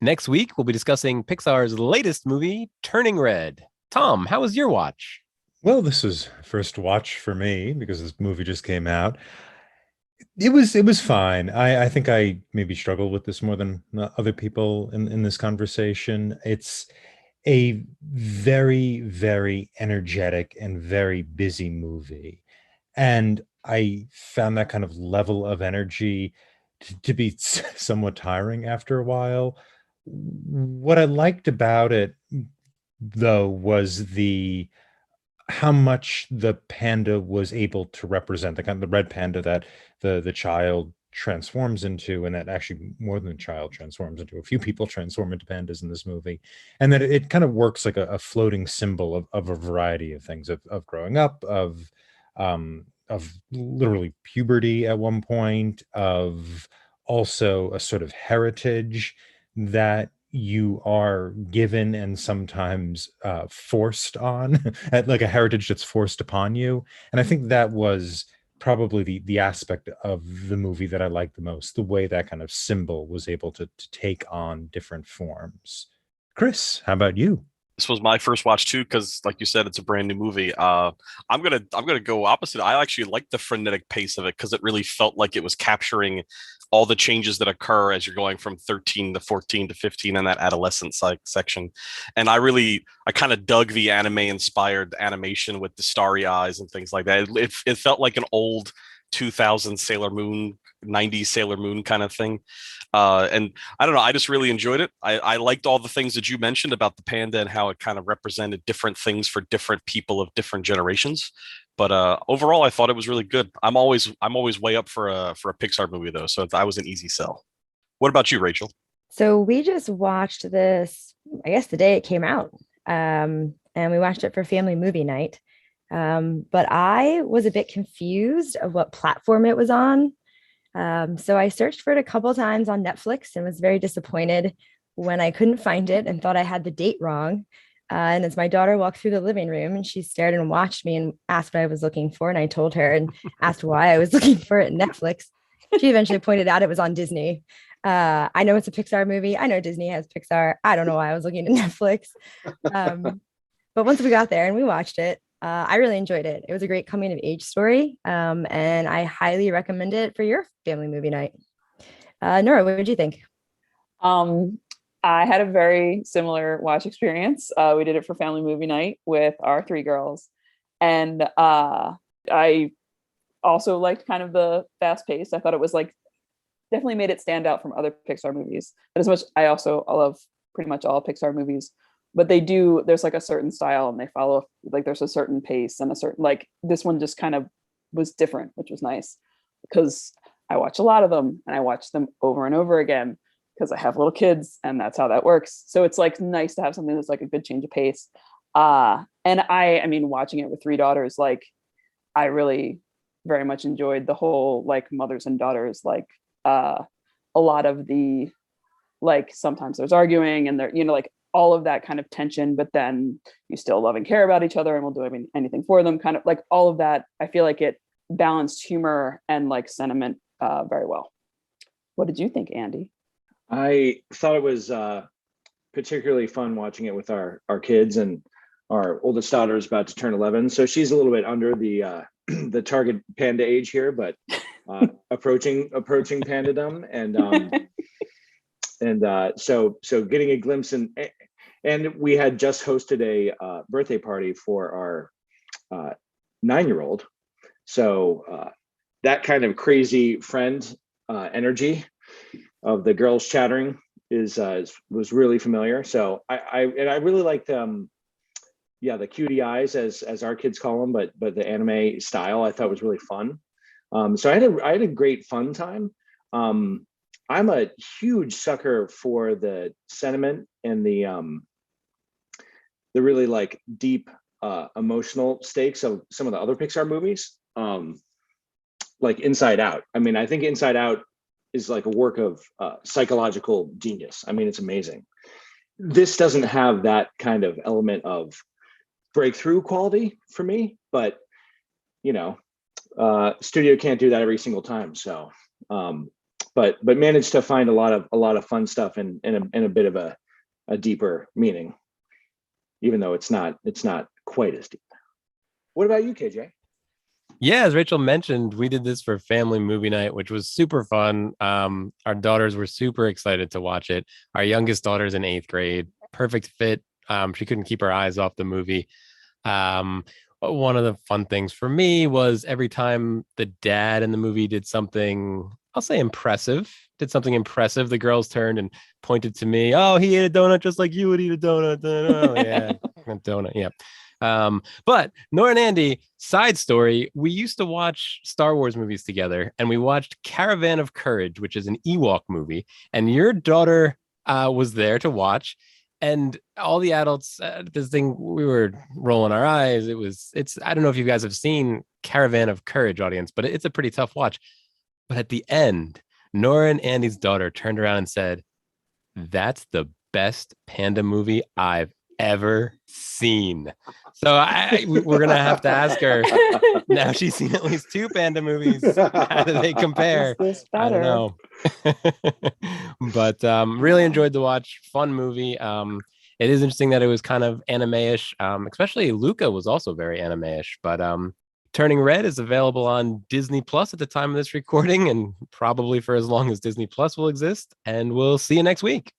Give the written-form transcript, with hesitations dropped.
Next week, we'll be discussing Pixar's latest movie, Turning Red. Tom, how was your watch? Well, this was first watch for me because this movie just came out. It was fine. I think I maybe struggled with this more than other people in this conversation. It's a very, very energetic and very busy movie. And I found that kind of level of energy to be somewhat tiring after a while. What I liked about it, though, was the how much the panda was able to represent the kind of the red panda that the child transforms into, and that actually more than a child transforms into, a few people transform into pandas in this movie, and that it kind of works like a floating symbol of a variety of things, of growing up, of literally puberty at one point, of also a sort of heritage that you are given and sometimes forced on, at like a heritage that's forced upon you. And I think that was probably the aspect of the movie that I liked the most, the way that kind of symbol was able to take on different forms. Chris, how about you? This was my first watch too, because like you said, it's a brand new movie. I'm gonna go opposite. I actually like the frenetic pace of it because it really felt like it was capturing all the changes that occur as you're going from 13 to 14 to 15 in that adolescent section. And I kind of dug the anime inspired animation with the starry eyes and things like that. It felt like an old 2000 Sailor Moon, 90s Sailor Moon kind of thing. And I don't know, I just really enjoyed it. I liked all the things that you mentioned about the panda and how it kind of represented different things for different people of different generations. But overall, I thought it was really good. I'm always way up for a Pixar movie though, so I was an easy sell. What about you, Rachel? So we just watched this, I guess the day it came out. And we watched it for family movie night. But I was a bit confused of what platform it was on. So I searched for it a couple times on Netflix and was very disappointed when I couldn't find it and thought I had the date wrong. And as my daughter walked through the living room and she stared and watched me and asked what I was looking for, and I told her and asked why I was looking for it in Netflix, she eventually pointed out it was on Disney. I know it's a Pixar movie. I know Disney has Pixar. I don't know why I was looking at Netflix. Um, but once we got there and we watched it, I really enjoyed it. It was a great coming of age story. And I highly recommend it for your family movie night. Nora, what did you think? Um, I had a very similar watch experience. We did it for family movie night with our three girls. And I also liked kind of the fast pace. I thought it was like definitely made it stand out from other Pixar movies. But as much, I love pretty much all Pixar movies, but there's like a certain style and they follow, like there's a certain pace and a certain, like this one just kind of was different, which was nice because I watch a lot of them and I watch them over and over again because I have little kids and that's how that works. So it's like nice to have something that's like a good change of pace. And I mean, watching it with three daughters, like I really very much enjoyed the whole like mothers and daughters, like a lot of the, like sometimes there's arguing and there, like all of that kind of tension, but then you still love and care about each other and will do anything for them, kind of like all of that. I feel like it balanced humor and like sentiment very well. What did you think, Andy? I thought it was particularly fun watching it with our kids, and our oldest daughter is about to turn 11, so she's a little bit under the the target panda age here, but approaching pandadom, so getting a glimpse, and we had just hosted a birthday party for our 9-year-old, so that kind of crazy friend energy of the girls chattering was really familiar. So I really liked the cutie eyes, as our kids call them, but the anime style I thought was really fun. So I had a great fun time. I'm a huge sucker for the sentiment and the really like deep emotional stakes of some of the other Pixar movies, like Inside Out. I mean, I think Inside Out is like a work of psychological genius. I mean, it's amazing. This doesn't have that kind of element of breakthrough quality for me, but studio can't do that every single time. So, but managed to find a lot of fun stuff and a bit of a deeper meaning, even though it's not quite as deep. What about you, KJ? Yeah, as Rachel mentioned, we did this for family movie night, which was super fun. Our daughters were super excited to watch it. Our youngest daughter's in 8th grade. Perfect fit. She couldn't keep her eyes off the movie. One of the fun things for me was every time the dad in the movie did something, I'll say impressive, the girls turned and pointed to me. Oh, he ate a donut just like you would eat a donut. Oh, yeah, a donut. Yeah. But Nora and Andy, side story, we used to watch Star Wars movies together, and we watched Caravan of Courage, which is an Ewok movie, and your daughter was there to watch. And all the adults, this thing, we were rolling our eyes. I don't know if you guys have seen Caravan of Courage, audience, but it's a pretty tough watch. But at the end, Nora and Andy's daughter turned around and said, "That's the best panda movie I've ever seen." So we're gonna have to ask her. Now she's seen at least 2 panda movies. How do they compare? Is this I don't know. But really enjoyed the watch. Fun movie. It is interesting that it was kind of anime-ish. Especially Luca was also very anime-ish. But Turning Red is available on Disney Plus at the time of this recording, and probably for as long as Disney Plus will exist. And we'll see you next week.